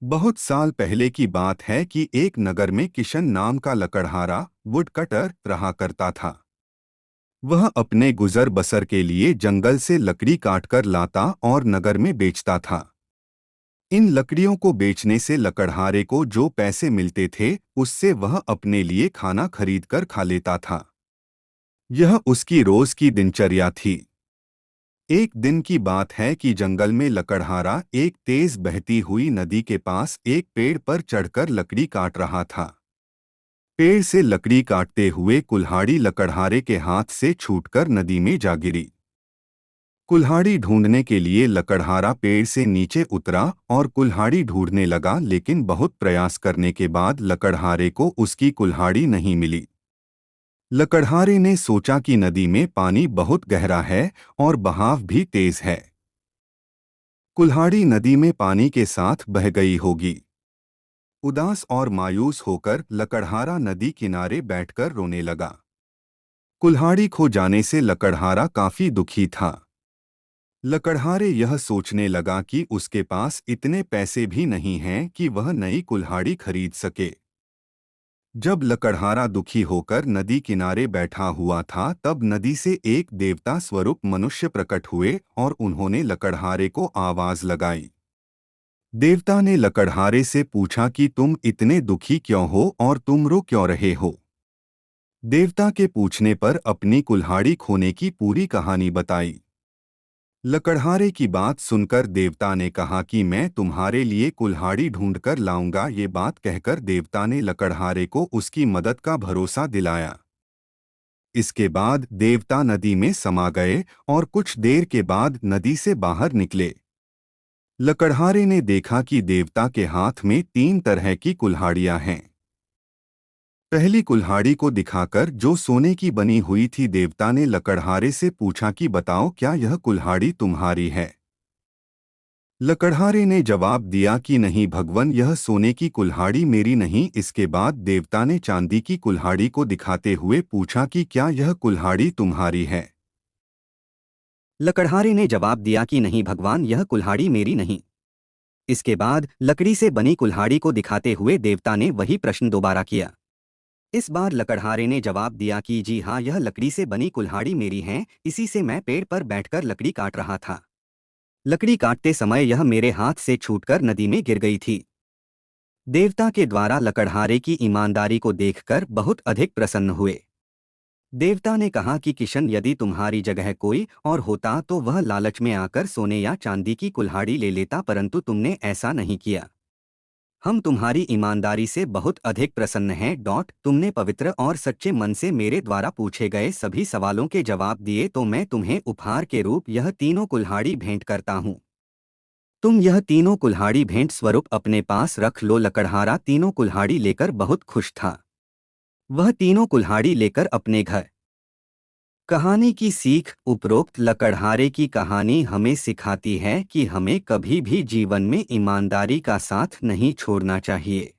बहुत साल पहले की बात है कि एक नगर में किशन नाम का लकड़हारा वुड कटर रहा करता था। वह अपने गुजर बसर के लिए जंगल से लकड़ी काटकर लाता और नगर में बेचता था। इन लकड़ियों को बेचने से लकड़हारे को जो पैसे मिलते थे उससे वह अपने लिए खाना खरीदकर खा लेता था। यह उसकी रोज की दिनचर्या थी। एक दिन की बात है कि जंगल में लकड़हारा एक तेज बहती हुई नदी के पास एक पेड़ पर चढ़कर लकड़ी काट रहा था। पेड़ से लकड़ी काटते हुए कुल्हाड़ी लकड़हारे के हाथ से छूटकर नदी में जा गिरी। कुल्हाड़ी ढूंढने के लिए लकड़हारा पेड़ से नीचे उतरा और कुल्हाड़ी ढूंढने लगा, लेकिन बहुत प्रयास करने के बाद लकड़हारे को उसकी कुल्हाड़ी नहीं मिली। लकड़हारे ने सोचा कि नदी में पानी बहुत गहरा है और बहाव भी तेज है। कुल्हाड़ी नदी में पानी के साथ बह गई होगी। उदास और मायूस होकर लकड़हारा नदी किनारे बैठकर रोने लगा। कुल्हाड़ी खो जाने से लकड़हारा काफी दुखी था। लकड़हारे यह सोचने लगा कि उसके पास इतने पैसे भी नहीं हैं कि वह नई कुल्हाड़ी खरीद सके। जब लकड़हारा दुखी होकर नदी किनारे बैठा हुआ था, तब नदी से एक देवता स्वरूप मनुष्य प्रकट हुए और उन्होंने लकड़हारे को आवाज लगाई। देवता ने लकड़हारे से पूछा कि तुम इतने दुखी क्यों हो और तुम रो क्यों रहे हो। देवता के पूछने पर अपनी कुल्हाड़ी खोने की पूरी कहानी बताई। लकड़हारे की बात सुनकर देवता ने कहा कि मैं तुम्हारे लिए कुल्हाड़ी ढूंढकर लाऊंगा। ये बात कहकर देवता ने लकड़हारे को उसकी मदद का भरोसा दिलाया। इसके बाद देवता नदी में समा गए और कुछ देर के बाद नदी से बाहर निकले। लकड़हारे ने देखा कि देवता के हाथ में 3 तरह की कुल्हाड़ियां हैं। पहली कुल्हाड़ी को दिखाकर, जो सोने की बनी हुई थी, देवता ने लकड़हारे से पूछा कि बताओ, क्या यह कुल्हाड़ी तुम्हारी है। लकड़हारे ने जवाब दिया कि नहीं भगवन, यह सोने की कुल्हाड़ी मेरी नहीं। इसके बाद देवता ने चांदी की कुल्हाड़ी को दिखाते हुए पूछा कि क्या यह कुल्हाड़ी तुम्हारी है। लकड़हारे ने जवाब दिया कि नहीं भगवान, यह कुल्हाड़ी मेरी नहीं। इसके बाद लकड़ी से बनी कुल्हाड़ी को दिखाते हुए देवता ने वही प्रश्न दोबारा किया। इस बार लकड़हारे ने जवाब दिया कि जी हाँ, यह लकड़ी से बनी कुल्हाड़ी मेरी है, इसी से मैं पेड़ पर बैठकर लकड़ी काट रहा था। लकड़ी काटते समय यह मेरे हाथ से छूटकर नदी में गिर गई थी। देवता के द्वारा लकड़हारे की ईमानदारी को देखकर बहुत अधिक प्रसन्न हुए। देवता ने कहा कि किशन, यदि तुम्हारी जगह कोई और होता तो वह लालच में आकर सोने या चांदी की कुल्हाड़ी ले लेता, परंतु तुमने ऐसा नहीं किया। हम तुम्हारी ईमानदारी से बहुत अधिक प्रसन्न हैं। तुमने पवित्र और सच्चे मन से मेरे द्वारा पूछे गए सभी सवालों के जवाब दिए, तो मैं तुम्हें उपहार के रूप यह तीनों कुल्हाड़ी भेंट करता हूँ। तुम यह तीनों कुल्हाड़ी भेंट स्वरूप अपने पास रख लो। लकड़हारा तीनों कुल्हाड़ी लेकर बहुत खुश था। वह तीनों कुल्हाड़ी लेकर अपने घर। कहानी की सीख। उपरोक्त लकड़हारे की कहानी हमें सिखाती है कि हमें कभी भी जीवन में ईमानदारी का साथ नहीं छोड़ना चाहिए।